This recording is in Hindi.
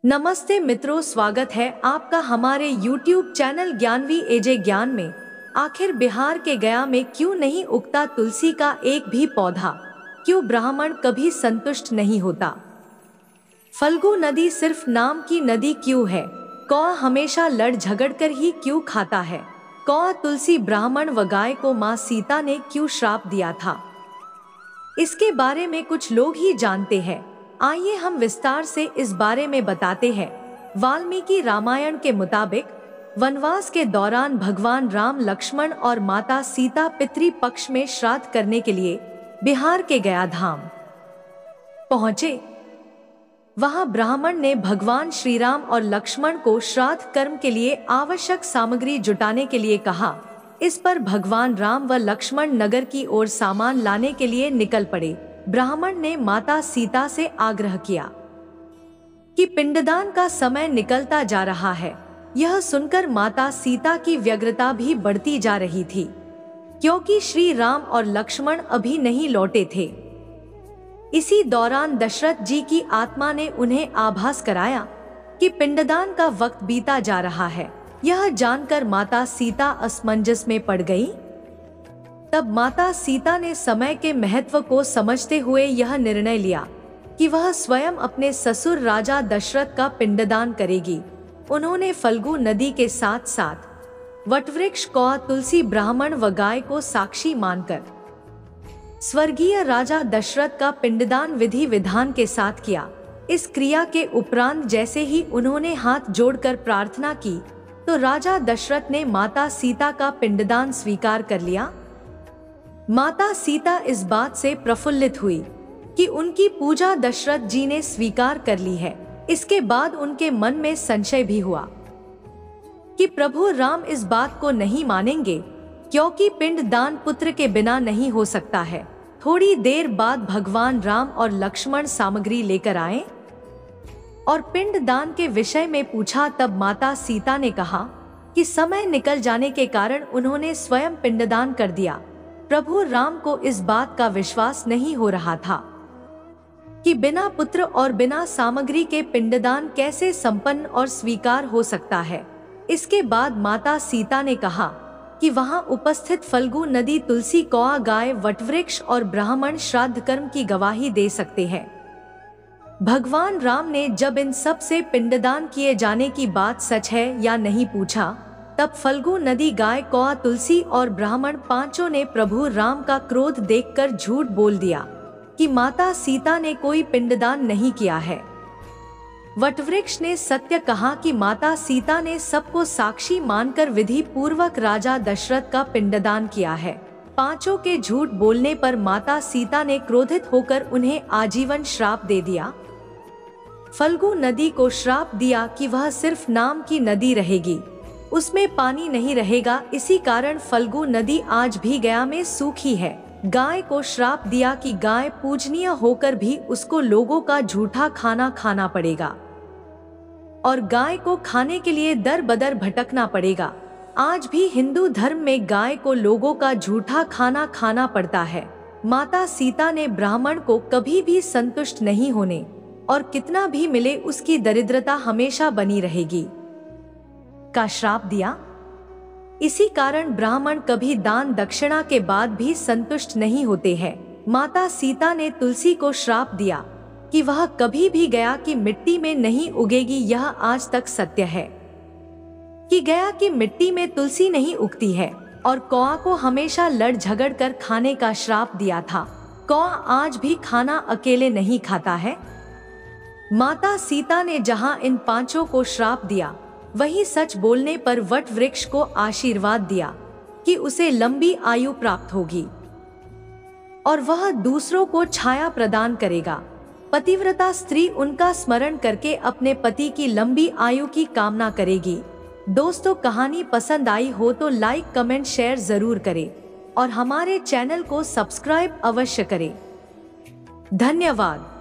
नमस्ते मित्रों, स्वागत है आपका हमारे YouTube चैनल ज्ञानवी एजे ज्ञान में। आखिर बिहार के गया में क्यों नहीं उगता तुलसी का एक भी पौधा? क्यों ब्राह्मण कभी संतुष्ट नहीं होता? फल्गु नदी सिर्फ नाम की नदी क्यों है? कौआ हमेशा लड़ झगड़ कर ही क्यों खाता है? कौआ तुलसी ब्राह्मण व गाय को माँ सीता ने क्यों श्राप दिया था? इसके बारे में कुछ लोग ही जानते हैं। आइए हम विस्तार से इस बारे में बताते हैं। वाल्मीकि रामायण के मुताबिक वनवास के दौरान भगवान राम, लक्ष्मण और माता सीता पितृ पक्ष में श्राद्ध करने के लिए बिहार के गया धाम पहुंचे। वहां ब्राह्मण ने भगवान श्री राम और लक्ष्मण को श्राद्ध कर्म के लिए आवश्यक सामग्री जुटाने के लिए कहा। इस पर भगवान राम व लक्ष्मण नगर की ओर सामान लाने के लिए निकल पड़े। ब्राह्मण ने माता सीता से आग्रह किया कि पिंडदान का समय निकलता जा रहा है। यह सुनकर माता सीता की व्यग्रता भी बढ़ती जा रही थी, क्योंकि श्री राम और लक्ष्मण अभी नहीं लौटे थे। इसी दौरान दशरथ जी की आत्मा ने उन्हें आभास कराया कि पिंडदान का वक्त बीता जा रहा है। यह जानकर माता सीता असमंजस में पड़ गई। तब माता सीता ने समय के महत्व को समझते हुए यह निर्णय लिया कि वह स्वयं अपने ससुर राजा दशरथ का पिंडदान करेगी। उन्होंने फल्गु नदी के साथ साथ वटवृक्ष, कौआ, तुलसी, ब्राह्मण व गाय को साक्षी मानकर स्वर्गीय राजा दशरथ का पिंडदान विधि विधान के साथ किया। इस क्रिया के उपरांत जैसे ही उन्होंने हाथ जोड़कर प्रार्थना की तो राजा दशरथ ने माता सीता का पिंडदान स्वीकार कर लिया। माता सीता इस बात से प्रफुल्लित हुई कि उनकी पूजा दशरथ जी ने स्वीकार कर ली है। इसके बाद उनके मन में संशय भी हुआ कि प्रभु राम इस बात को नहीं मानेंगे, क्योंकि पिंडदान पुत्र के बिना नहीं हो सकता है। थोड़ी देर बाद भगवान राम और लक्ष्मण सामग्री लेकर आए और पिंडदान के विषय में पूछा। तब माता सीता ने कहा कि समय निकल जाने के कारण उन्होंने स्वयं पिंडदान कर दिया। प्रभु राम को इस बात का विश्वास नहीं हो रहा था कि बिना पुत्र और बिना सामग्री के पिंडदान कैसे संपन्न और स्वीकार हो सकता है। इसके बाद माता सीता ने कहा कि वहां उपस्थित फल्गु नदी, तुलसी, कौआ, गाय, वटवृक्ष और ब्राह्मण श्राद्ध कर्म की गवाही दे सकते हैं। भगवान राम ने जब इन सब से पिंडदान किए जाने की बात सच है या नहीं पूछा, तब फल्गु नदी, गाय, कौआ, तुलसी और ब्राह्मण पांचों ने प्रभु राम का क्रोध देखकर झूठ बोल दिया कि माता सीता ने कोई पिंडदान नहीं किया है। वटवृक्ष ने सत्य कहा कि माता सीता ने सबको साक्षी मानकर विधि पूर्वक राजा दशरथ का पिंडदान किया है। पांचों के झूठ बोलने पर माता सीता ने क्रोधित होकर उन्हें आजीवन श्राप दे दिया। फल्गु नदी को श्राप दिया कि वह सिर्फ नाम की नदी रहेगी, उसमें पानी नहीं रहेगा। इसी कारण फल्गु नदी आज भी गया में सूखी है। गाय को श्राप दिया कि गाय पूजनीय होकर भी उसको लोगों का झूठा खाना खाना पड़ेगा और गाय को खाने के लिए दर बदर भटकना पड़ेगा। आज भी हिंदू धर्म में गाय को लोगों का झूठा खाना खाना पड़ता है। माता सीता ने ब्राह्मण को कभी भी संतुष्ट नहीं होने और कितना भी मिले उसकी दरिद्रता हमेशा बनी रहेगी का श्राप दिया। इसी कारण ब्राह्मण कभी दान दक्षिणा के बाद भी संतुष्ट नहीं होते हैं। माता सीता ने तुलसी को श्राप दिया कि वह कभी भी गया की मिट्टी में नहीं उगेगी। यह आज तक सत्य है कि गया की मिट्टी में तुलसी नहीं उगती है। और कौआ को हमेशा लड़ झगड़ कर खाने का श्राप दिया था। कौआ आज भी खाना अकेले नहीं खाता है। माता सीता ने जहां इन पांचों को श्राप दिया, वही सच बोलने पर वट वृक्ष को आशीर्वाद दिया कि उसे लंबी आयु प्राप्त होगी और वह दूसरों को छाया प्रदान करेगा। पतिव्रता स्त्री उनका स्मरण करके अपने पति की लंबी आयु की कामना करेगी। दोस्तों, कहानी पसंद आई हो तो लाइक, कमेंट, शेयर जरूर करें और हमारे चैनल को सब्सक्राइब अवश्य करें। धन्यवाद।